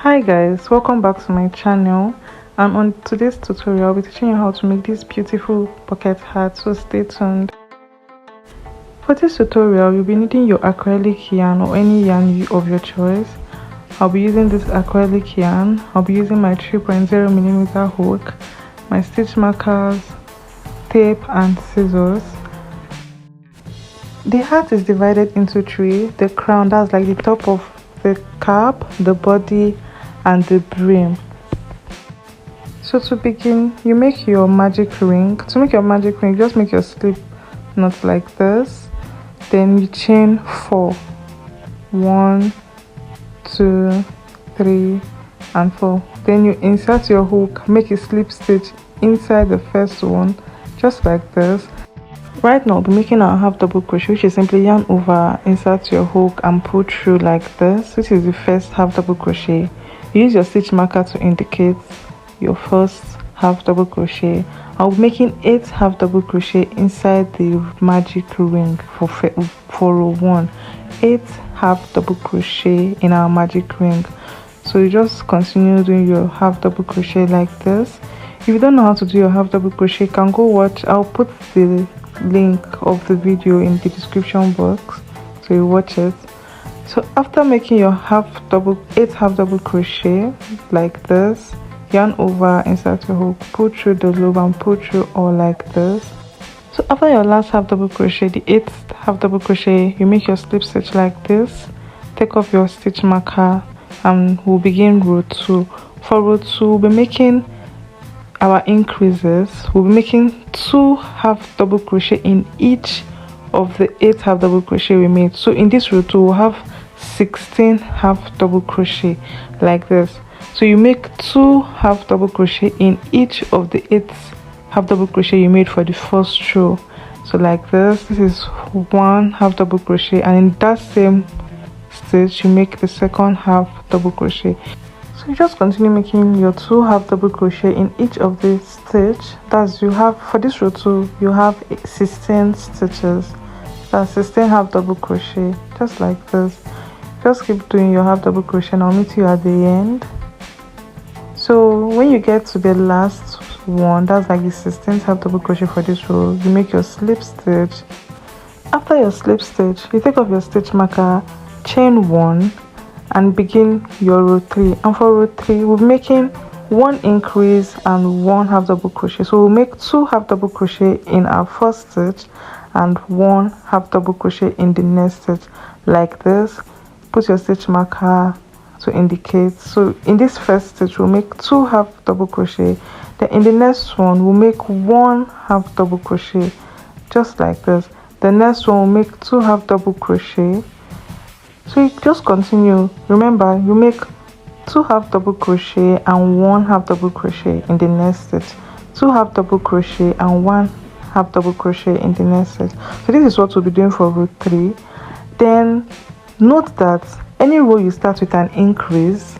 Hi guys, welcome back to my channel, and on today's tutorial I'll be teaching you how to make this beautiful bucket hat, so stay tuned. For this tutorial you'll be needing your acrylic yarn or any yarn of your choice. I'll be using this acrylic yarn. I'll be using my 3.0mm hook, my stitch markers, tape and scissors. The hat is divided into three: the crown, that's like the top of the cap, the body and the brim. So to begin, you make your magic ring. To make your magic ring, just make your slip knot like this, then you chain 4. 1, 2, 3 and 4. Then you insert your hook, make a slip stitch inside the first one, just like this. Right now we'll be making our half double crochet, which is simply yarn over, insert your hook and pull through like this. This is the first half double crochet. You use your stitch marker to indicate your first half double crochet. I'll be making 8 half double crochet inside the magic ring for row 1. 8 half double crochet in our magic ring. So you just continue doing your half double crochet like this. If you don't know how to do your half double crochet, you can go watch. I'll put the link of the video in the description box so you watch it. So after making your 8 half double crochet like this, yarn over, insert your hook, pull through the loop and pull through all like this. So after your last half double crochet, the 8th half double crochet, you make your slip stitch like this. Take off your stitch marker and we'll begin row 2. For row 2 we'll be making our increases. We'll be making 2 half double crochet in each of the 8 half double crochet we made. So in this row 2 we'll have 16 half double crochet like this. So you make 2 half double crochet in each of the 8 half double crochet you made for the first row. So like this is 1 half double crochet, and in that same stitch you make the second half double crochet. So you just continue making your 2 half double crochet in each of the stitch. That's, you have for this row 2 you have 16 stitches. That's 16 half double crochet, just like this. Just keep doing your half double crochet and I'll meet you at the end. So when you get to the last one, that's like the 16th half double crochet for this row, you make your slip stitch. After your slip stitch, you take off your stitch marker, chain 1 and begin your row 3. And for row 3 we'll be making 1 increase and 1 half double crochet. So we'll make 2 half double crochet in our first stitch and 1 half double crochet in the next stitch like this. Put your stitch marker to indicate. So in this first stitch we'll make 2 half double crochet, then in the next one we'll make 1 half double crochet, just like this. The next one we'll make 2 half double crochet. So you just continue. Remember, you make 2 half double crochet and 1 half double crochet in the next stitch, 2 half double crochet and 1 half double crochet in the next stitch. So this is what we'll be doing for row 3. Then note that any row you start with an increase,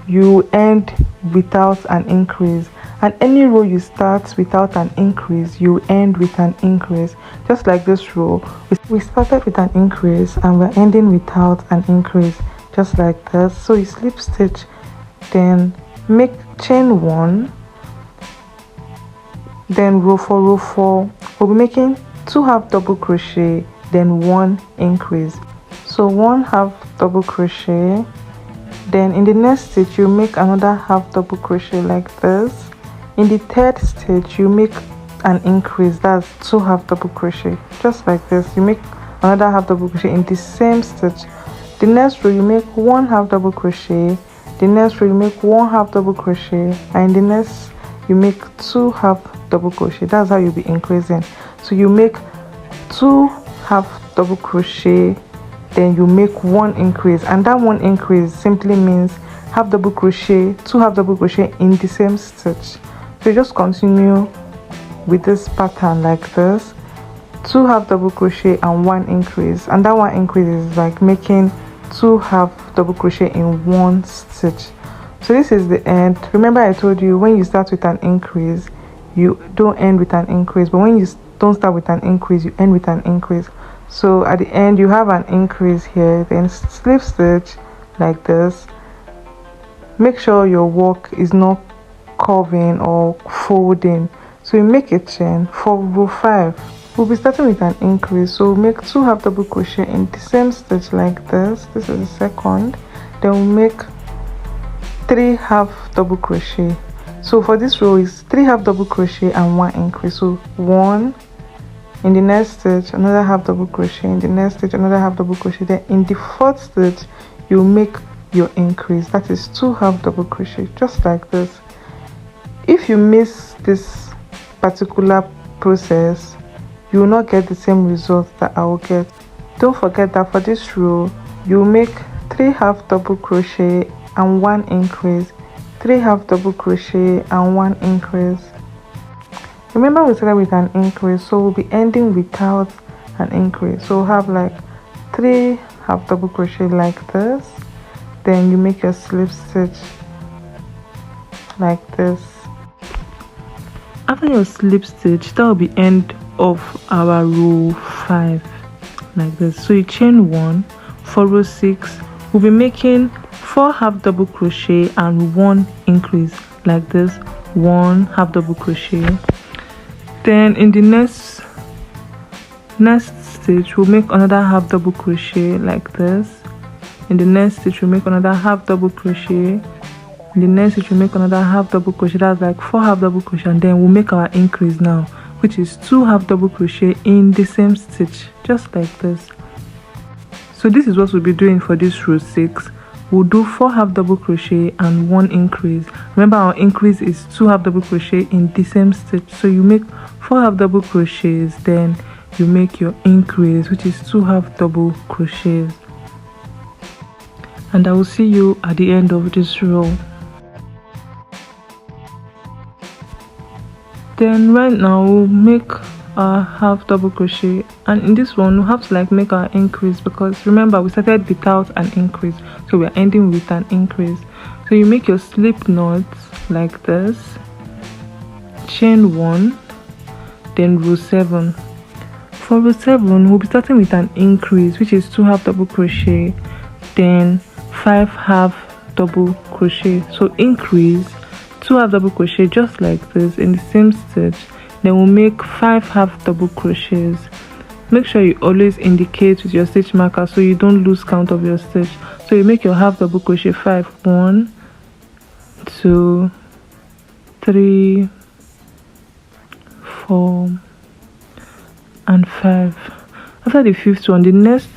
you end without an increase, and any row you start without an increase, you end with an increase. Just like this row, we started with an increase and we're ending without an increase, just like this. So you slip stitch, then make chain 1, then row 4 we'll be making 2 half double crochet, then 1 increase. So 1 half double crochet, then in the next stitch you make another half double crochet like this. In the third stitch you make an increase, that's 2 half double crochet, just like this. You make another half double crochet in the same stitch. The next row you make 1 half double crochet, the next row you make 1 half double crochet, and in the next you make 2 half double crochet. That's how you'll be increasing. So you make 2 half double crochet, then you make 1 increase, and that 1 increase simply means half double crochet, 2 half double crochet in the same stitch. So you just continue with this pattern like this: 2 half double crochet and 1 increase, and that 1 increase is like making 2 half double crochet in 1 stitch. So this is the end. Remember, I told you when you start with an increase you don't end with an increase, but when you don't start with an increase you end with an increase. So at the end you have an increase here, then slip stitch like this, make sure your work is not curving or folding. So you make a chain. For row 5, we'll be starting with an increase, so we'll make 2 half double crochet in the same stitch like this. This is the second. Then we'll make 3 half double crochet. So for this row is 3 half double crochet and 1 increase. So 1 in the next stitch, another half double crochet, in the next stitch another half double crochet. Then in the 4th stitch you make your increase, that is 2 half double crochet, just like this. If you miss this particular process, you will not get the same result that I will get. Don't forget that for this row you make 3 half double crochet and 1 increase, 3 half double crochet and 1 increase. Remember we started with an increase, so we'll be ending without an increase. So we'll have like 3 half double crochet like this. Then you make your slip stitch like this. After your slip stitch, that will be end of our row 5 like this. So you chain 1. For row 6, we'll be making 4 half double crochet and 1 increase like this. 1 half double crochet. Then in the next stitch we'll make another half double crochet like this. In the next stitch we'll make another half double crochet. In the next stitch we'll make another half double crochet. That's like 4 half double crochet, and then we'll make our increase now, which is 2 half double crochet in the same stitch, just like this. So this is what we'll be doing for this row 6. We'll do 4 half double crochet and 1 increase. Remember our increase is 2 half double crochet in the same stitch. So you make 4 half double crochets, then you make your increase, which is 2 half double crochets. And I will see you at the end of this row. Then right now we'll make our half double crochet, and in this one we'll have to like make our increase, because remember we started without an increase, so we are ending with an increase. So you make your slip knots like this, chain 1, then row 7. For row 7 we'll be starting with an increase, which is 2 half double crochet, then 5 half double crochet. So increase, 2 half double crochet just like this in the same stitch. Then we'll make 5 half double crochets. Make sure you always indicate with your stitch marker so you don't lose count of your stitch. So you make your half double crochet 5, 1, 2, 3, 4 and 5. After the 5th one, the next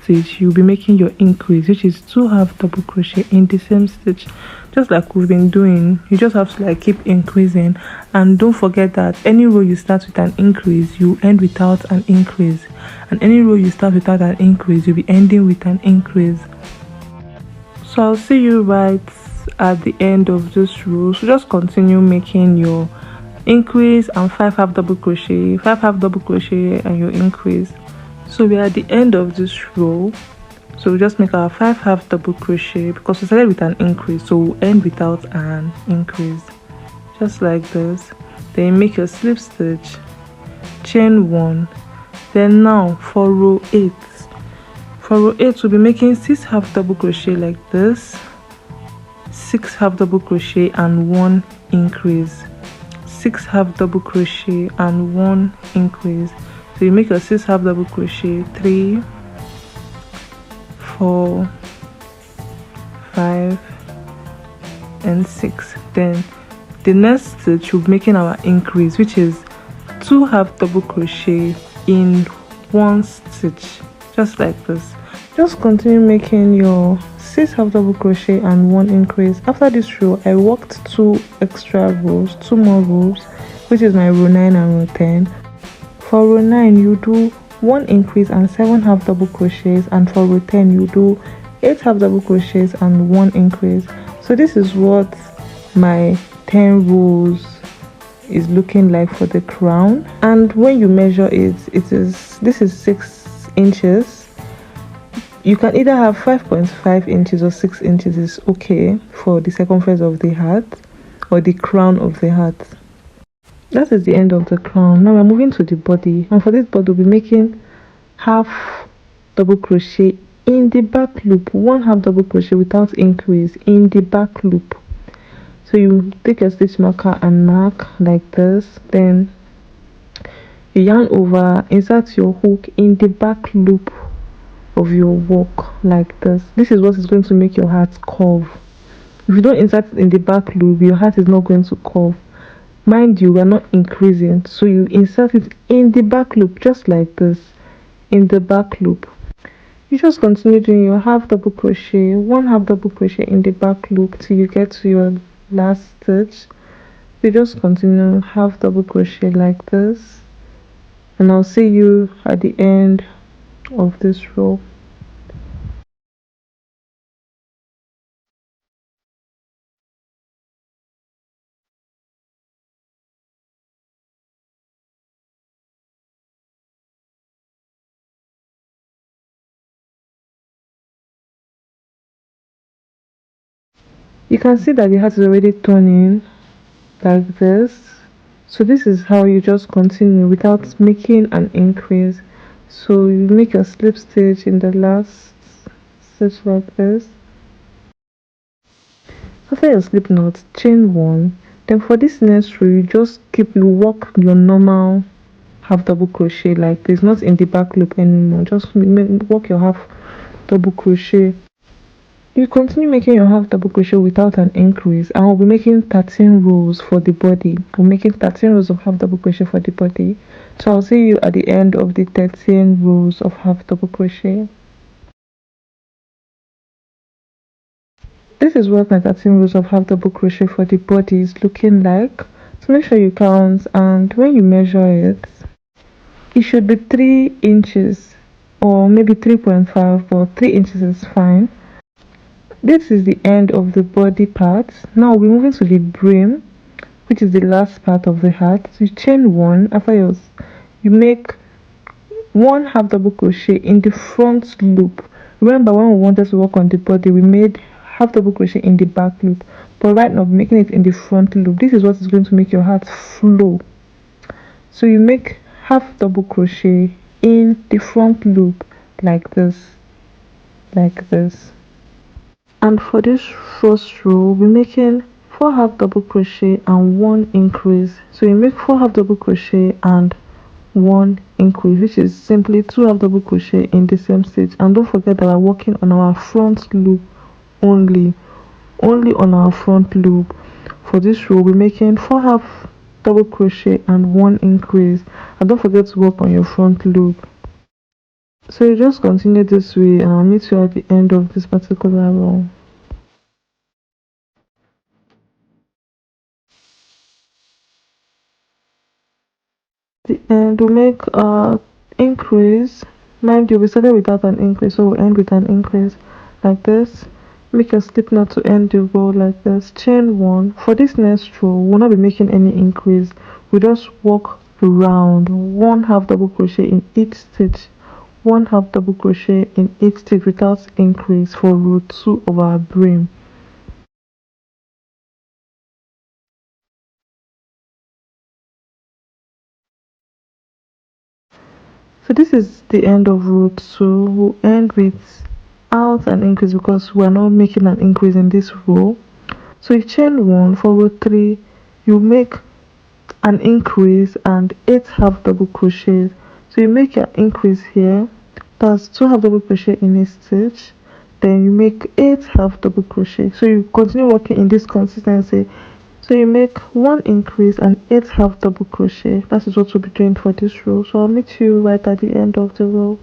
stitch you'll be making your increase, which is 2 half double crochet in the same stitch, just like we've been doing. You just have to like keep increasing, and don't forget that any row you start with an increase, you end without an increase, and any row you start without an increase, you'll be ending with an increase. So I'll see you right at the end of this row. So just continue making your increase and 5 half double crochet, 5 half double crochet and your increase. So we are at the end of this row. So we just make our 5 half double crochet because we started with an increase, so we'll end without an increase, just like this. Then make your slip stitch, chain 1. Then now for row 8, we'll be making 6 half double crochet like this, 6 half double crochet and 1 increase, 6 half double crochet and 1 increase. So you make your 6 half double crochet, 3, 4, 5 and 6. Then the next stitch we'll be making our increase, which is 2 half double crochet in 1 stitch, just like this. Just continue making your 6 half double crochet and 1 increase. After this row I worked 2 extra rows, 2 more rows, which is my row 9 and row 10. For row 9 you do 1 increase and 7 half double crochets, and for row 10 you do 8 half double crochets and 1 increase. So this is what my 10 rows is looking like for the crown. And when you measure it, this is 6 inches. You can either have 5.5 inches or 6 inches is okay for the circumference of the hat or the crown of the hat. That is the end of the crown. Now we're moving to the body, and for this body we'll be making half double crochet in the back loop, one half double crochet without increase in the back loop. So you take a stitch marker and mark like this, then you yarn over, insert your hook in the back loop of your work like this. This is what is going to make your heart curve. If you don't insert it in the back loop, your heart is not going to curve. Mind you, we are not increasing, so you insert it in the back loop just like this, in the back loop. You just continue doing your half double crochet, one half double crochet in the back loop till you get to your last stitch. You just continue half double crochet like this, and I'll see you at the end of this row. You can see that the heart is already turning like this. So this is how you just continue without making an increase. So you make a slip stitch in the last stitch like this. After your slip knot, chain one. Then for this next row, you work your normal half double crochet like this, not in the back loop anymore. Just work your half double crochet. You continue making your half double crochet without an increase, and we'll be making 13 rows for the body. We're making 13 rows of half double crochet for the body. So I'll see you at the end of the 13 rows of half double crochet. This is what my 13 rows of half double crochet for the body is looking like. So make sure you count, and when you measure it, it should be 3 inches or maybe 3.5, but 3 inches is fine. This is the end of the body part. Now we're moving to the brim, which is the last part of the hat. So you chain one. After you make one half double crochet in the front loop. Remember, when we wanted to work on the body, we made half double crochet in the back loop, but right now we're making it in the front loop. This is what is going to make your hat flow. So you make half double crochet in the front loop like this, like this. And for this first row, we'll be making 4 half double crochet and 1 increase. So you make 4 half double crochet and 1 increase, which is simply 2 half double crochet in the same stitch. And don't forget that we're working on our front loop only on our front loop. For this row, we're making 4 half double crochet and 1 increase, and don't forget to work on your front loop. So you just continue this way, and I'll meet you at the end of this particular row. The end we make increase. Mind you, we started without an increase, so we'll end with an increase like this. Make a slip knot to end the row like this. Chain one. For this next row, we'll not be making any increase. We just walk around one half double crochet in each stitch, one half double crochet in each stitch without increase for row 2 of our brim. So this is the end of row 2. We'll end with out an increase because we are not making an increase in this row. So you chain one. For row 3, you make an increase and 8 half double crochets. So you make your increase here, that's 2 half double crochet in each stitch, then you make 8 half double crochet. So you continue working in this consistency. So you make 1 increase and 8 half double crochet. That is what we'll be doing for this row. So I'll meet you right at the end of the row.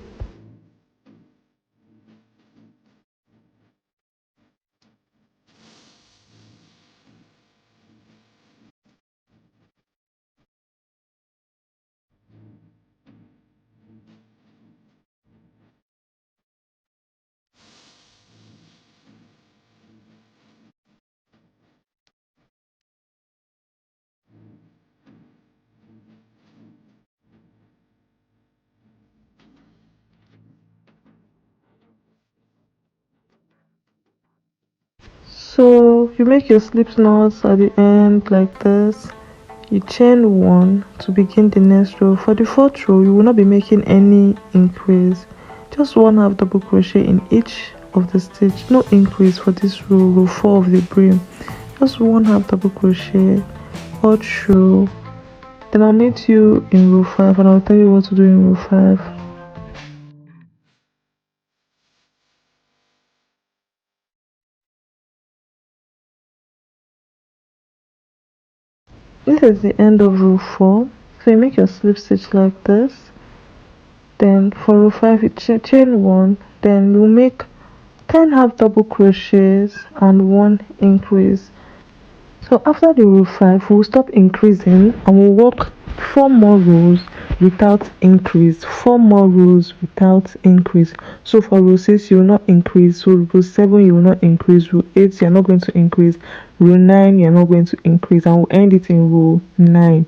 So you make your slip knots at the end like this. You chain one to begin the next row. For the fourth row, you will not be making any increase. just 1/2 double crochet in each of the stitch, no increase for this row 4 of the brim. Just 1/2 double crochet all through. Then I'll meet you in row 5 and I'll tell you what to do in row 5. This is the end of row 4. So you make your slip stitch like this. Then for row 5 you chain 1, then you make 10 half double crochets and 1 increase. So after the row 5 we'll stop increasing and we'll work 4 more rows without increase, 4 more rows without increase. So for row 6 you will not increase, so row 7 you will not increase, row 8 you are not going to increase, row 9 you are not going to increase, and we'll end it in row 9.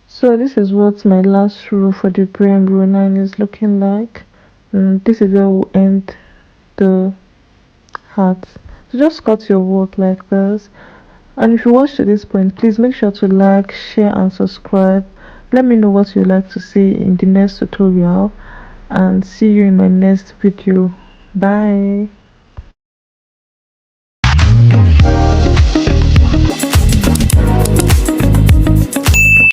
So this is what my last row for the brim, row 9, is looking like. This is where we'll end the hat. So just cut your work like this. And if you watch to this point, please make sure to like, share and subscribe. Let me know what you'd like to see in the next tutorial, and see you in my next video. Bye.